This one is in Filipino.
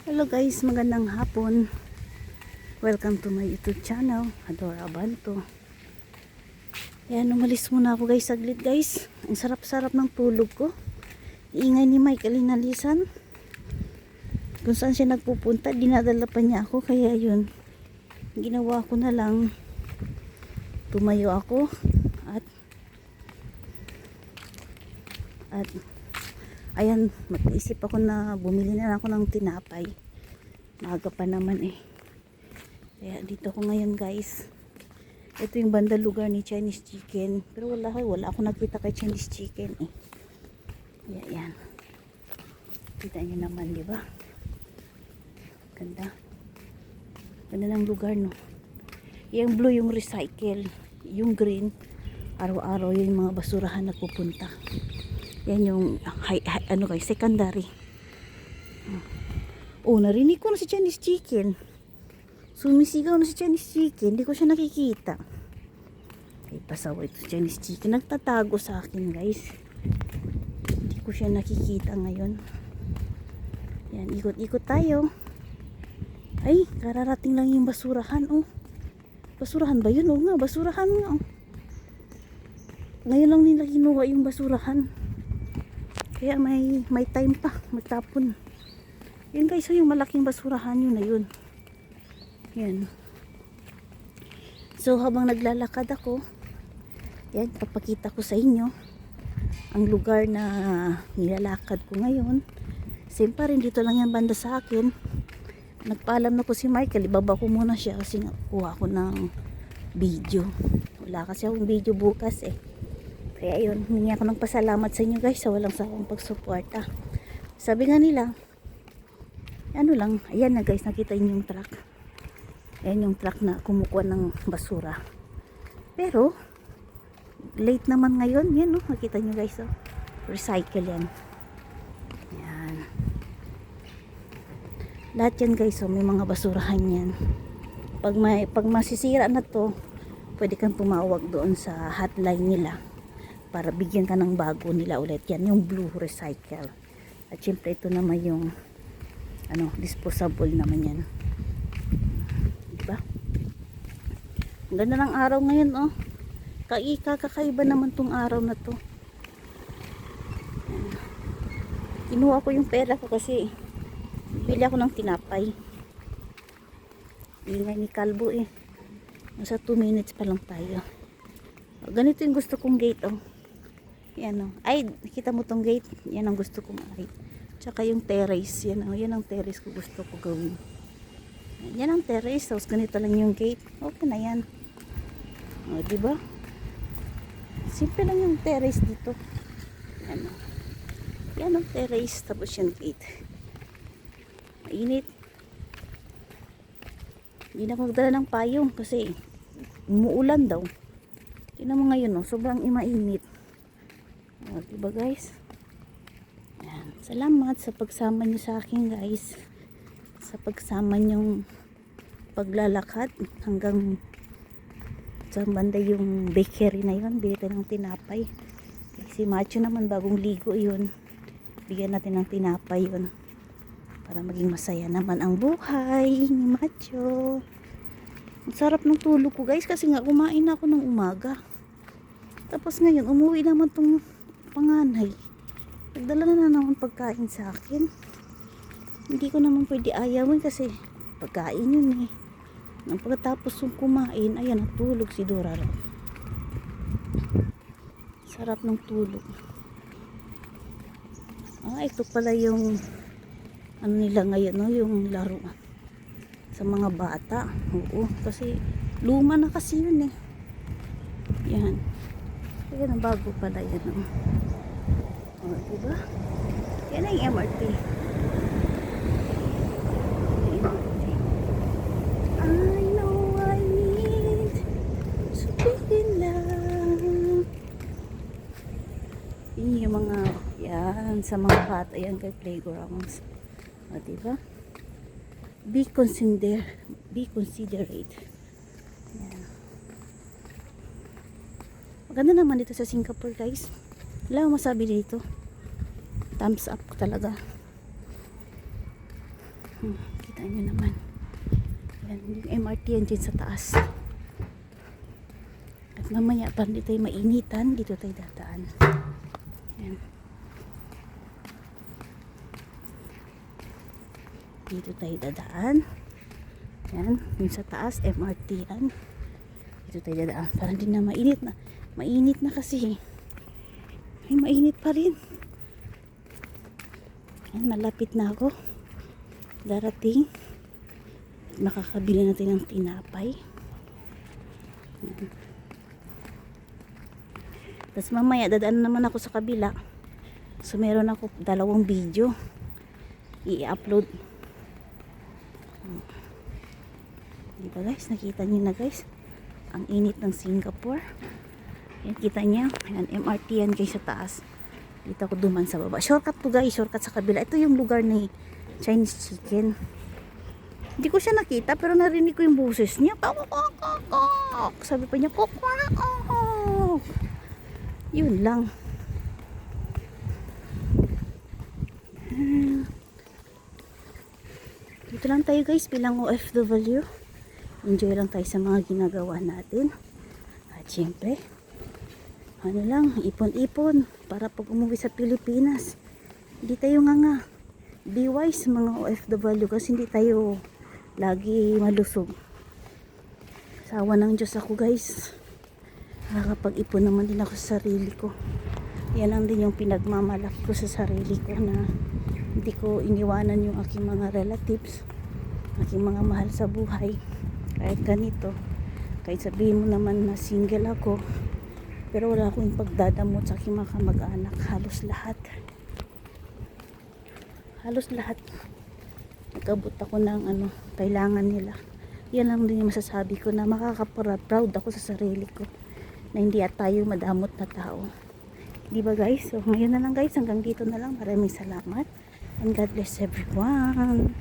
Hello guys, magandang hapon. Welcome to my YouTube channel, Adora Abanto. Yan, umalis muna ako guys, saglit guys. Ang sarap-sarap ng tulog ko. Iingay ni Mike Alinalisan. Kung saan siya nagpupunta, dinadala pa niya ako. Kaya yun, ginawa ko na lang. Tumayo ako. At ayan, mag-isip ako na bumili na ako ng tinapay. Maaga pa naman eh. Kaya dito ko ngayon guys. Ito yung banda lugar ni Chinese Chicken. Pero wala ako nakita kay Chinese Chicken eh. Yan. Kita nyo naman, di ba? Ganda. Ganda ng lugar, no? Yung blue yung recycle. Yung green, araw-araw yung mga basurahan nagpupunta. Yan yung ano guys, secondary. Oh, narinig ko na si Chinese Chicken. Sumisigaw na si Chinese Chicken. Hindi ko siya nakikita. Ay, pasaway ito si Chinese Chicken. Nagtatago sa akin guys. Hindi ko siya nakikita ngayon. Yan, ikot-ikot tayo. Ay, kararating lang yung basurahan. Oh, basurahan ba yun? Oh nga, basurahan nga. Oh. Ngayon lang nila kinuha yung basurahan. Kaya may time pa magtapon. Yan guys, so yung malaking basurahan yun na yun. Yan. So habang naglalakad ako, yan, papakita ko sa inyo ang lugar na nilalakad ko ngayon. Same pa rin, dito lang yan banda sa akin. Nagpaalam na ko si Michael, ibaba ko muna siya kasi nakuha ko ng video. Wala kasi akong video bukas eh. Kaya yun, humingi ako ng pasalamat sa inyo guys sa walang sawang pagsuporta. Sabi nga nila, ano lang, ayan na guys, nakita niyo yung truck. Ayan yung truck na kumukuha ng basura. Pero, late naman ngayon, yan no, nakita niyo guys, oh. Recycle yan. Yan. Lahat yan guys, oh, may mga basurahan yan. Pag masisira na to, pwede kang tumawag doon sa hotline nila para bigyan ka ng bago nila ulit. Yan yung blue recycle. At syempre ito naman yung ano, disposable naman yan. Diba? Ang ganda ng araw ngayon oh. Kakaiba naman tong araw na to. Yan. Kinuha ko yung pera ko kasi bili ako ng tinapay. Ingay ni Kalbo eh. Nasa 2 minutes pa lang tayo. Ganito yung gusto kong gate oh. Yan o. Ay, nakita mo tong gate? Yan ang gusto kong ay. Tsaka yung terrace. Yan o. Yan ang terrace ko gusto ko gawin. Yan ang terrace. Tapos ganito lang yung gate. Okay na yan. O, diba? Simple lang yung terrace dito. Yan o. Yan ang terrace. Tapos yung gate. Mainit. Hindi na ako magdala ng payong kasi umuulan daw. Tingnan mo ngayon o. Sobrang mainit. O, diba guys? Yan. Salamat sa pagsama nyo sa akin guys. Sa pagsama nyong paglalakad hanggang sa banda yung bakery na yun. Bili tayo ng tinapay. Si Macho naman bagong ligo yun. Bigyan natin ng tinapay yun. Para maging masaya naman ang buhay ni Macho. Ang sarap ng tulog ko guys kasi nga kumain ako ng umaga. Tapos ngayon umuwi naman tong panganay. Nagdala na naman pagkain sa akin. Hindi ko naman pwede ayawin kasi pagkain yun eh. Nang pagkatapos yung kumain, ayan, natulog si Dora. Sarap ng tulog. Ah, ito pala yung ano nila ngayon, no? Yung laro sa mga bata. Oo, kasi luma na kasi yun eh. Yan. Ayan, ang bago pala yan. O, diba? Yan ang MRT. I know I need sabihin lang. Yun yung mga, yan, sa mga bata, yan kay playgrounds. O, diba? Be considerate. Yan. Maganda naman dito sa Singapore guys. Wala akong masabi dito. Thumbs up talaga. Kita nyo naman. Yan, yung MRT yan dyan sa taas. At mamaya, para hindi tayo mainitan, dito tayo dadaan. Yan. Dito tayo dadaan. Yan, yung sa taas, MRT yan. Dito tayo dadaan. Para hindi na mainit na. Mainit na kasi. Ay, mainit pa rin. Yan, malapit na ako. Darating. At makakabili natin ng tinapay. Yan. Tapos mamaya, dadaan naman ako sa kabila. So, meron ako 2 video. I-upload. Diba guys? Nakita nyo na guys? Ang init ng Singapore. Yan, kita nyo. Yan, MRT yan guys sa taas. Dito ako duman sa baba. Shortcut to guys. Shortcut sa kabila. Ito yung lugar ni Chinese chicken. Hindi ko siya nakita pero narinig ko yung boses niya. Sabi pa niya, kukwak. Yun lang. Dito lang tayo guys bilang OFW. Enjoy lang tayo sa mga ginagawa natin. At syempre, ano lang, ipon-ipon para pag umuwi sa Pilipinas. Hindi tayo nga. Be wise mga OFW kasi hindi tayo lagi malusog. Sawa ng Diyos ako guys. Nakakapag-ipon naman din ako sa sarili ko. Yan lang din yung pinagmamalaki ko sa sarili ko na hindi ko iniwanan yung aking mga relatives, aking mga mahal sa buhay. Kahit ganito, kahit sabihin mo naman na single ako, pero wala akong pagdadamot sa aking mga kamag-anak. Halos lahat nagabot ako ng kailangan nila. Yan lang din yung masasabi ko na makaka-proud ako sa sarili ko na hindi at tayo madamot na tao. Diba guys? So ngayon na lang guys, hanggang dito na lang. Maraming salamat and God bless everyone.